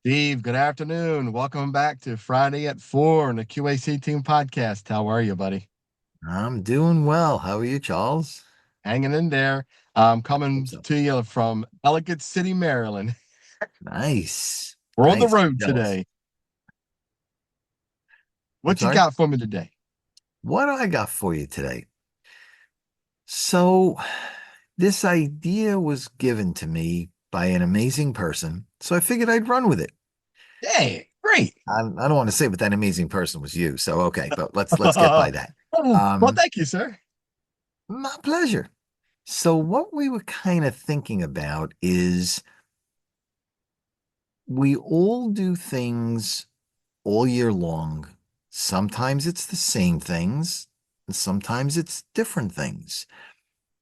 Steve, good afternoon. Welcome back to Friday at 4 on the Q.A.C. Team Podcast. How are you, buddy? I'm doing well. How are you, Charles? Hanging in there. I'm coming What's up? to you from Ellicott City, Maryland. Nice. We're on the Nice. road Jealous. today. I'm What you sorry. got for me today? What do I got for you today? So, this idea was given to me by an amazing person, so I figured I'd run with it. Hey, great. I don't want to say, but that amazing person was you. So, okay, but let's get by that. Well, Um, thank you, sir. my pleasure. So, what we were kind of thinking about is we all do things all year long. Sometimes it's the same things, and sometimes it's different things.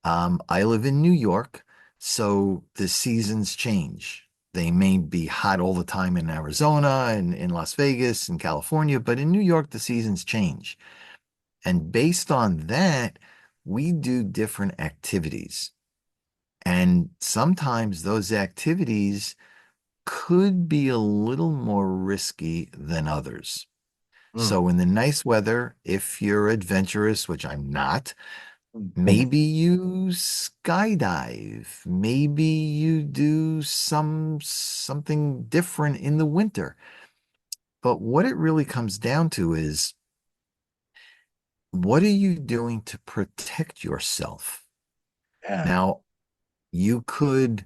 I live in New York, so the seasons change. They may be hot all the time in Arizona and in Las Vegas and California, but in New York, the seasons change. And based on that, we do different activities. And sometimes those activities could be a little more risky than others. Mm. So in the nice weather, if you're adventurous, which I'm not, Mm. maybe you skydive, maybe you do something different in the winter. But what it really comes down to is what are you doing to protect yourself? Yeah. Now, you could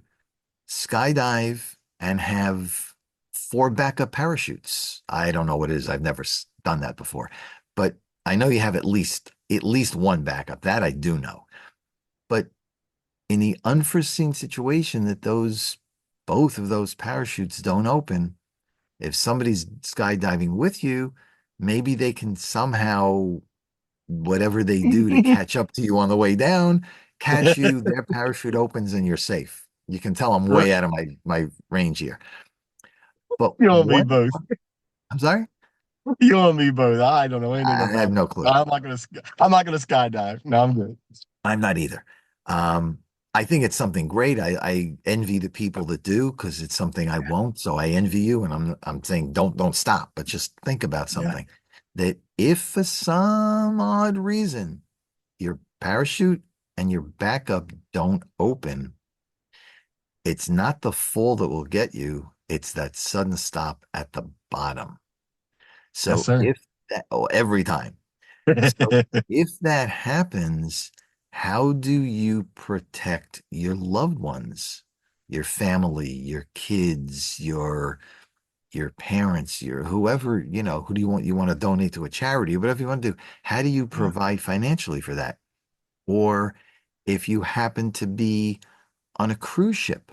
skydive and have four backup parachutes. I don't know what it is. I've never done that before, but I know you have at least one backup. That I do know. But in the unforeseen situation that those both of those parachutes don't open, if somebody's skydiving with you, maybe they can somehow whatever they do to catch up to you on the way down, catch you, their parachute opens and you're safe. You can tell I'm way out of my range here. But You and me what both. I'm sorry? You and me both. I don't know anything I have about it. no clue. I'm not gonna skydive. No, I'm good. I'm not either. Um, I think it's something great. I envy the people that do because it's something I won't. So I envy you, and I'm saying don't stop, but just think about Yeah. something that if for some odd reason your parachute and your backup don't open, it's not the fall that will get you. It's that sudden stop at the bottom. Yes, So sir. if that, oh, every time. So if that happens, how do you protect your loved ones, your family, your kids, your parents, your whoever, who do you want to donate to a charity or whatever you want to do? How do you Yeah. provide financially for that? Or if you happen to be on a cruise ship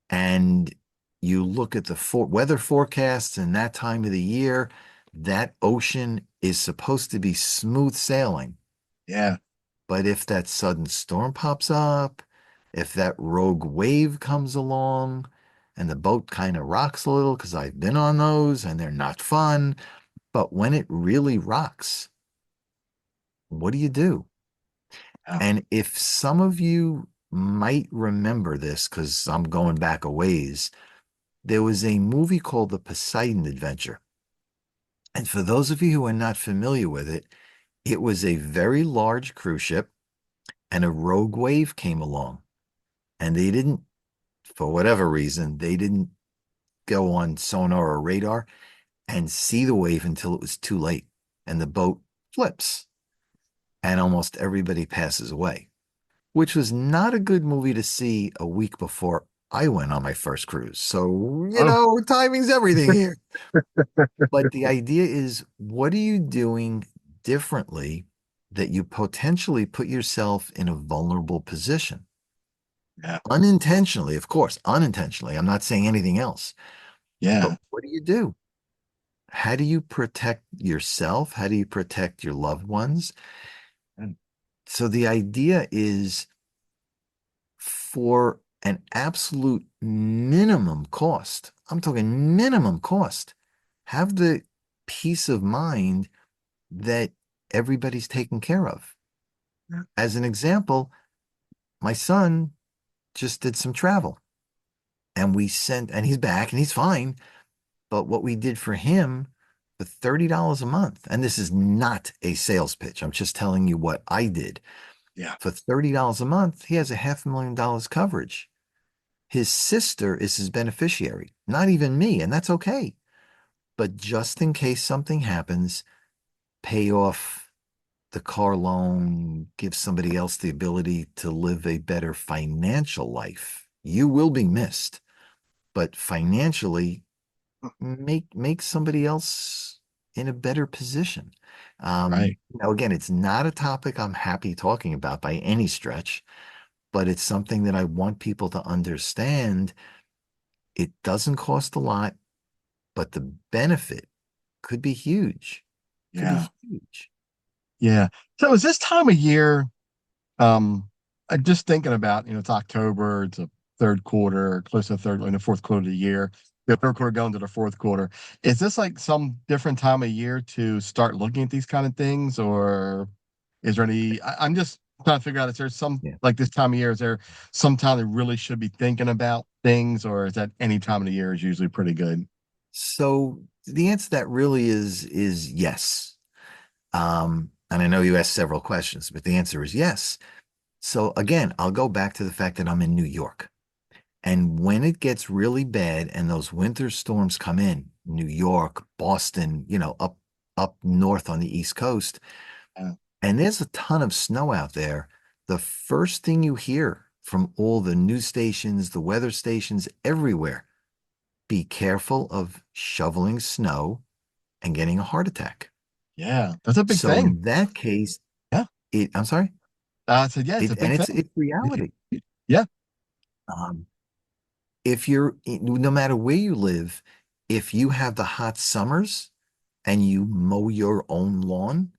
and you look at the weather forecasts and that time of the year, that ocean is supposed to be smooth sailing. Yeah. But if that sudden storm pops up, if that rogue wave comes along and the boat kind of rocks a little, because I've been on those and they're not fun, but when it really rocks, what do you do? Yeah. And if some of you might remember this, because I'm going back a ways, there was a movie called The Poseidon Adventure. And for those of you who are not familiar with it, it was a very large cruise ship and a rogue wave came along. And they didn't, for whatever reason, they didn't go on sonar or radar and see the wave until it was too late. And the boat flips and almost everybody passes away, which was not a good movie to see a week before I went on my first cruise. So, Oh, timing's everything here. But the idea is, what are you doing differently that you potentially put yourself in a vulnerable position? yeah. Unintentionally, of course, unintentionally. I'm not saying anything else. But Yeah. what do you do? How do you protect yourself? How do you protect your loved ones? So the idea is for an absolute minimum cost. I'm talking minimum cost. Have the peace of mind that everybody's taken care of. As an example, my son just did some travel. And and he's back and he's fine. But what we did for him for $30 a month, and this is not a sales pitch, I'm just telling you what I did. Yeah. For $30 a month, he has a $500,000 coverage. His sister is his beneficiary, not even me, and that's okay. But just in case something happens, pay off the car loan, give somebody else the ability to live a better financial life. You will be missed, but financially, make somebody else in a better position. Right. Again, it's not a topic I'm happy talking about by any stretch, but it's something that I want people to understand. It doesn't cost a lot, but the benefit could be huge. Could Yeah. be huge. Yeah. So is this time of year, I'm just thinking about, it's October, it's a third quarter, close to the third, in the fourth quarter of the year, the third quarter going to the fourth quarter. Is this like some different time of year to start looking at these kind of things, or is there I'm just trying to figure out, is there some, Yeah. like this time of year, is there some time they really should be thinking about things, or is that any time of the year is usually pretty good? So the answer to that really is yes. And I know you asked several questions, but the answer is yes. So again, I'll go back to the fact that I'm in New York. And when it gets really bad and those winter storms come in, New York, Boston, up north on the East Coast, Uh, and there's a ton of snow out there, the first thing you hear from all the news stations, the weather stations everywhere, be careful of shoveling snow and getting a heart attack. yeah, that's a big So thing. in that case, Yeah. I'm sorry, I said, yeah, it's a and big it's thing. reality. Yeah. Um, if you're no matter where you live, if you have the hot summers and you mow your own lawn,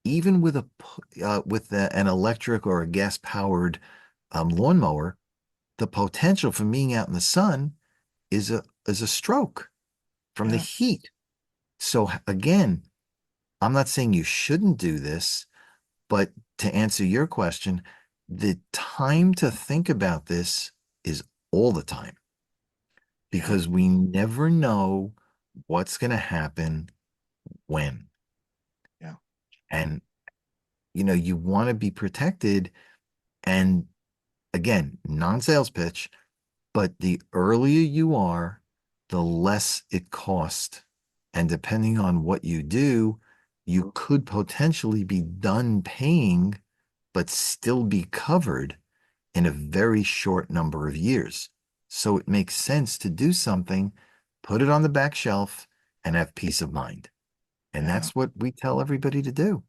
even with an electric or a gas powered lawnmower, the potential for being out in the sun is a stroke from the Yeah. heat. So again, I'm not saying you shouldn't do this, but to answer your question, the time to think about this is all the time Yeah. because we never know what's going to happen when. Yeah. And, you want to be protected. And again, non sales pitch, but the earlier you are, the less it costs. And depending on what you do, you could potentially be done paying, but still be covered in a very short number of years. So it makes sense to do something, put it on the back shelf, and have peace of mind. And Yeah. that's what we tell everybody to do.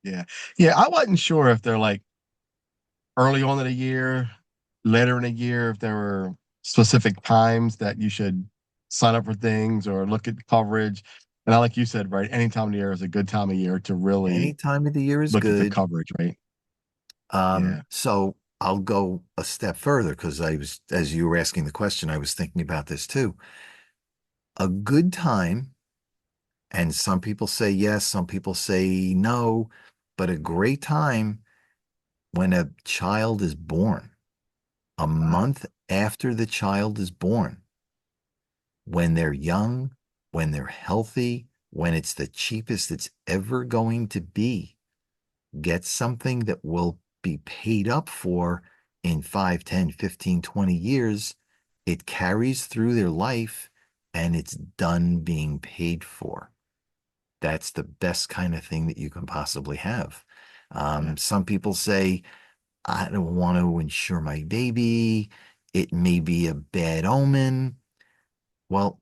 Yeah. Yeah. I wasn't sure if they're like early on in the year, later in the year, if there were specific times that you should sign up for things or look at coverage. And I, like you said, right, any time of the year is a good time of year to Any really time of the year is look at the good. coverage, right? Yeah. So I'll go a step further because as you were asking the question, I was thinking about this too. A good time, and some people say yes, some people say no, but a great time when a child is born, a Uh, month after the child is born, when they're young, when they're healthy, when it's the cheapest it's ever going to be, get something that will be paid up for in 5, 10, 15, 20 years. It carries through their life and it's done being paid for. That's the best kind of thing that you can possibly have. yeah. Some people say, I don't want to insure my baby. It may be a bad omen. Well,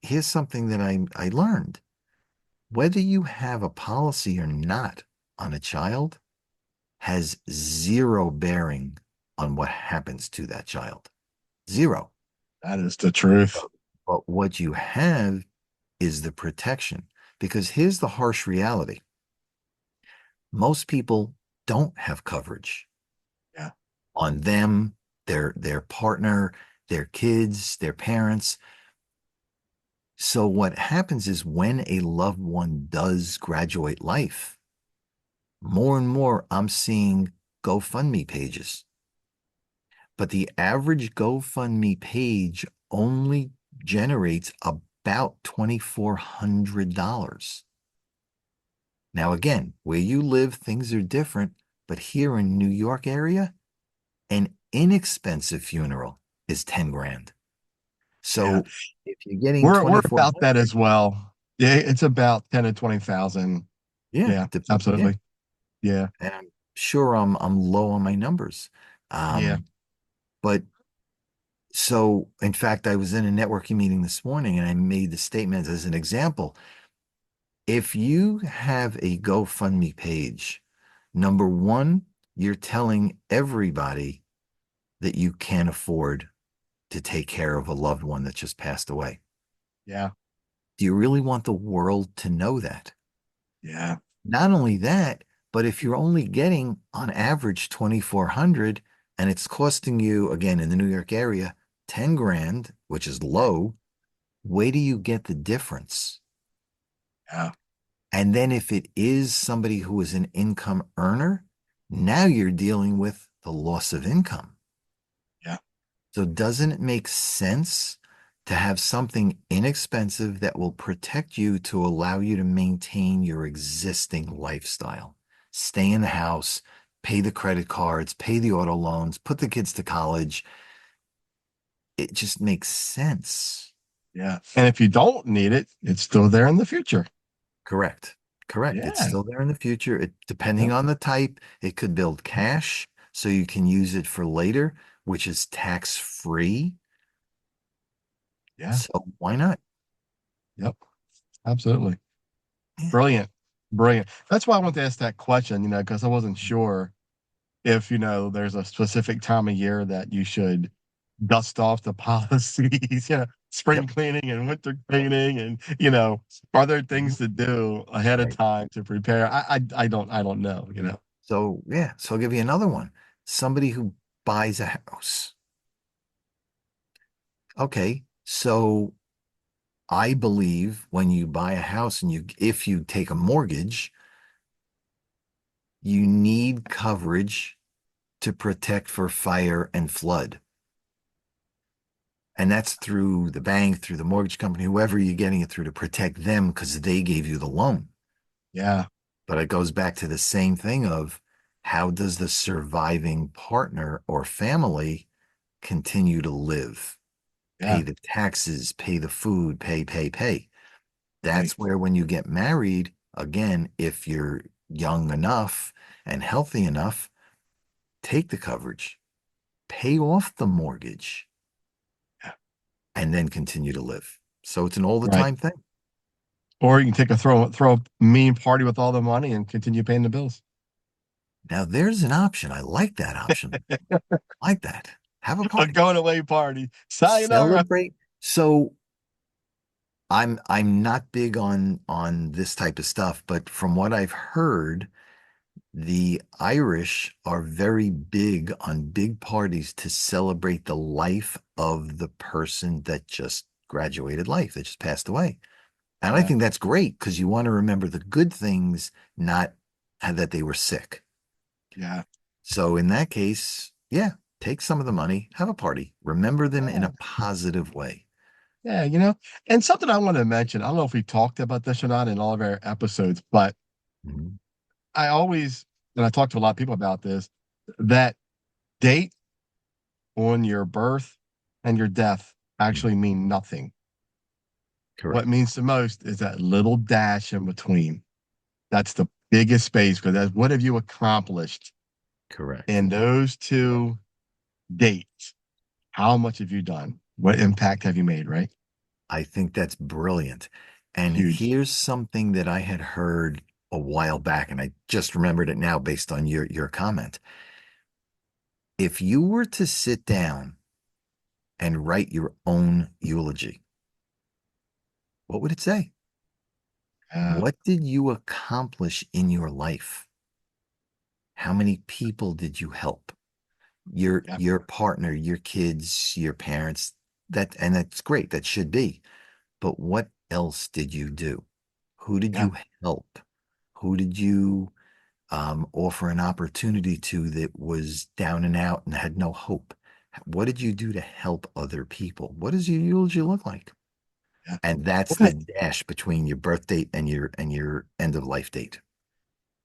here's something that I learned. Whether you have a policy or not on a child has zero bearing on what happens to that child. Zero. That is the truth. But what you have is the protection. Because here's the harsh reality most people don't have coverage Yeah. on them, their partner, their kids, their parents. So what happens is when a loved one does graduate life, more and more I'm seeing GoFundMe pages but the average GoFundMe page only generates about $2,400. Now, again, where you live, things are different, but here in New York area, an inexpensive funeral is 10 grand. Yeah. So if you're getting We're about that 2,400, as well. Yeah, it's about 10 to 20,000. yeah, Yeah, yeah. absolutely. Yeah. And I'm sure I'm low on my numbers. Yeah. Um, but so in fact, I was in a networking meeting this morning and I made the statement as an example. If you have a GoFundMe page, number one, you're telling everybody that you can't afford to take care of a loved one that just passed away. Yeah. Do you really want the world to know that? Yeah. Not only that, but if you're only getting on average 2,400 and it's costing you, again, in the New York area, 10 grand, which is low, where do you get the difference? Yeah. And then if it is somebody who is an income earner, now you're dealing with the loss of income. Yeah. So doesn't it make sense to have something inexpensive that will protect you to allow you to maintain your existing lifestyle? Stay in the house, pay the credit cards, pay the auto loans, put the kids to college. It just makes sense. Yeah. And if you don't need it, it's still there in the future. Correct. Correct. It's Yeah. still there in the future. Depending Yeah. on the type, it could build cash so you can use it for later, which is tax free. Yeah. So why not? Yep. Absolutely. Yeah. Brilliant. Brilliant. That's why I wanted to ask that question, because I wasn't sure if, there's a specific time of year that you should dust off the policies, spring Yep. cleaning and winter cleaning, and are there Mhm. things to do ahead of Right. time to prepare? I don't know. So yeah, so I'll give you another one. Somebody who buys a house. Okay, so I believe when you buy a house and if you take a mortgage, you need coverage to protect for fire and flood. And that's through the bank, through the mortgage company, whoever you're getting it through to protect them because they gave you the loan. Yeah, But it goes back to the same thing of how does the surviving partner or family continue to live? Pay yeah, the taxes, pay the food, pay. right. That's where when you get married, again, if you're young enough and healthy enough, take the coverage, pay off the mortgage, Yeah, and then continue to live. So it's an all the right. time thing. Or you can take a throw a mean party with all the money and continue paying the bills. Now there's an option. I like that option. I like that. Have a A party. going away party. Sayonara. Celebrate. So I'm not big on this type of stuff, but from what I've heard, the Irish are very big on big parties to celebrate the life of the person that just graduated life, that just passed away. And I Yeah, think that's great because you want to remember the good things, not that they were sick. yeah, So in that case, yeah, take some of the money, have a party, remember them in yeah, a positive way. yeah. And something I want to mention. I don't know if we talked about this or not in all of our episodes, but Mhm. I always, and I talk to a lot of people about this, that date on your birth and your death Mhm. actually mean nothing. What Correct. means the most is that little dash in between. That's the biggest space because that's what have you accomplished Correct. in those two dates? How much have you done? What impact have you made, right? I think that's brilliant. And Huge. here's something that I had heard a while back, and I just remembered it now based on your comment. If you were to sit down and write your own eulogy, what would it say? Uh, What did you accomplish in your life? How many people did you help? Your yeah, your partner, your kids, your parents, and that's great. That should be. But what else did you do? Who did yeah, you help? Who did you offer an opportunity to that was down and out and had no hope? What did you do to help other people? What does your eulogy look like? Yeah. And that's the Okay. dash between your birth date and your end of life date.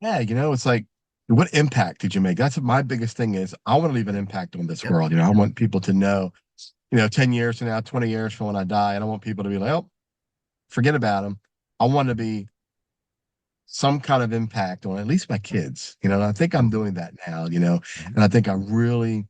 Yeah, it's like, what impact did you make? That's what my biggest thing is. I want to leave an impact on this Yep. world. I want people to know, 10 years from now, 20 years from when I die, I don't want people to be like, oh, forget about them. I want to be some kind of impact on at least my kids. And I think I'm doing that now, and I think I really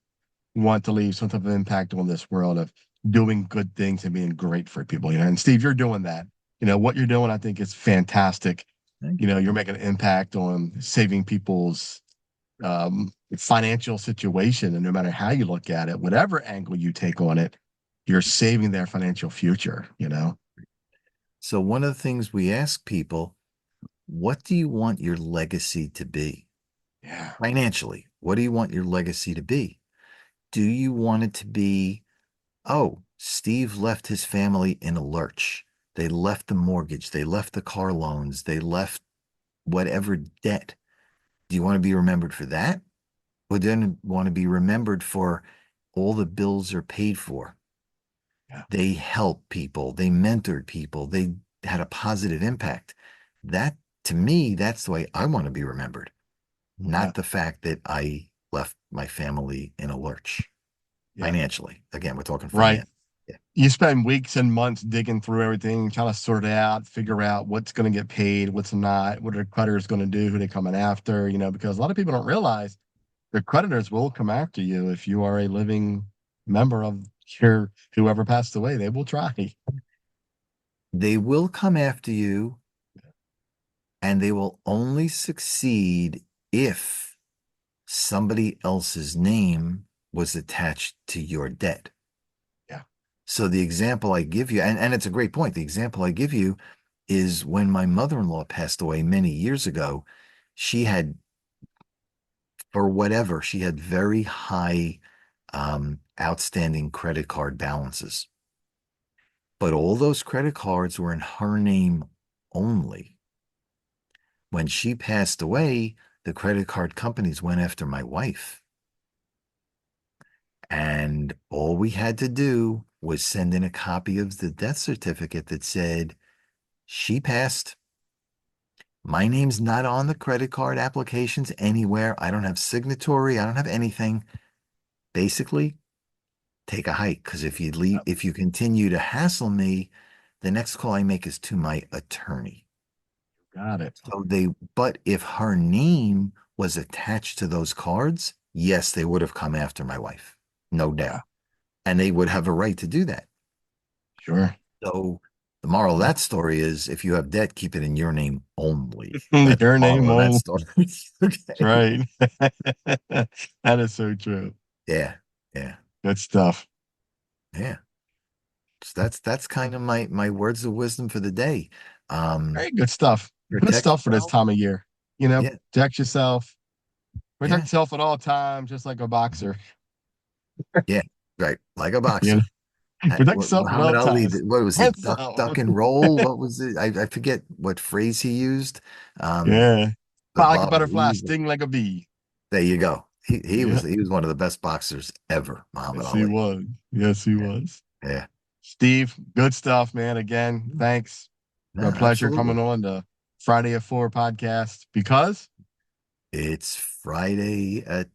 want to leave some type of impact on this world of doing good things and being great for people. And Steve, you're doing that. What you're doing, I think is fantastic. Thank you. You're making an impact on saving people's financial situation. And no matter how you look at it, whatever angle you take on it, you're saving their financial future. So one of the things we ask people, what do you want your legacy to be? Yeah. Financially, what do you want your legacy to be? Do you want it to be, oh, Steve left his family in a lurch. They left the mortgage, they left the car loans, they left whatever debt. Do you want to be remembered for that? Or do you want to be remembered for all the bills are paid for? Yeah. They helped people, they mentored people, they had a positive impact. That, to me, that's the way I want to be remembered, Yeah. not the fact that I left my family in a lurch Yeah. financially. Again, we're talking Right. finance. Yeah. You spend weeks and months digging through everything, trying to sort it out, figure out what's going to get paid, what's not, what are the creditors going to do, who they coming after, because a lot of people don't realize the creditors will come after you if you are a living member of your whoever passed away. They will try. They will come after you and they will only succeed if somebody else's name was attached to your debt. Yeah. So the example I give you, and it's a great point, the example I give you is when my mother-in-law passed away many years ago, she had, for whatever, she had very high outstanding credit card balances. But all those credit cards were in her name only. When she passed away, the credit card companies went after my wife. And all we had to do was send in a copy of the death certificate that said, she passed. My name's not on the credit card applications anywhere. I don't have signatory. I don't have anything. Basically, take a hike. Because Yep. if you continue to hassle me, the next call I make is to my attorney. Got it. But if her name was attached to those cards, yes, they would have come after my wife, no Yeah. doubt. And they would have a right to do that. Sure. So the moral of that story is if you have debt, keep it in your name only. That's Your the name moral of that won't. story. That's Okay. right. That is so true. Yeah. Yeah. Good stuff. Yeah. So that's kind of my words of wisdom for the day. Um, Very good stuff. Good protect stuff for this yourself. time of year. Yeah. Protect yourself. Protect Yeah. yourself at all times, just like a boxer. Yeah. Right. Like a You boxer. know, protect yourself at Muhammad all Ali, times. what was he? And so, Duck and roll. What was it? I forget what phrase he used. Um, yeah. but Fly like a Bob butterfly, Ali, sting like a bee. there you go. He Yeah. was one of the best boxers ever, Muhammad Yes, he Ali. was. Yes, he was. Yeah. Steve, good stuff, man. Again, Yeah. thanks. No, A pleasure absolutely. coming on the Friday at 4 podcast because It's Friday at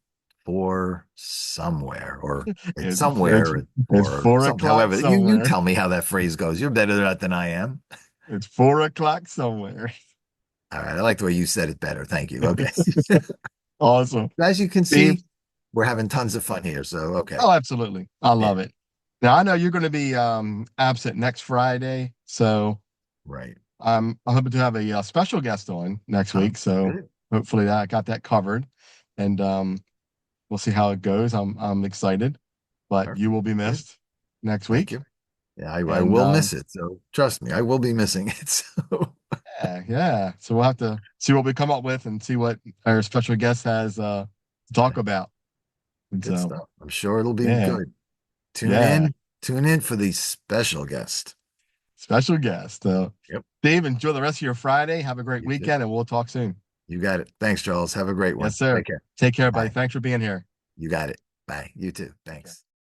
4 somewhere, or it's it's it's somewhere at it's 4 4 something. o'clock However, you somewhere. tell me how that phrase goes. You're better at that than I am. It's 4 o'clock somewhere. All right. I like the way you said it better. Thank you. Okay. Awesome. As you can Steve. see, we're having tons of fun here. So, okay. Oh, absolutely. I Yeah. love it. Now I know you're going to be absent next Friday, so Right. I'm hoping to have a special guest on next Oh, week. So good. hopefully I got that covered, and we'll see how it goes. I'm excited, but you Perfect. will be Good. missed next Thank week. you. Yeah, I And will miss it. So trust me, I will be missing it. So yeah, yeah. So we'll have to see what we come up with and see what our special guest has to talk about. And good so stuff. I'm sure it'll be yeah, good. Tune yeah. in. Tune in for the special guest. Special guest. Yep. Steve, enjoy the rest of your Friday. Have a great You too. weekend, and we'll talk soon. You got it. Thanks, Charles. Have a great Yes, one. sir. Take care. Take care, buddy. Bye. Thanks for being here. You got it. Bye. You too. Okay. Thanks.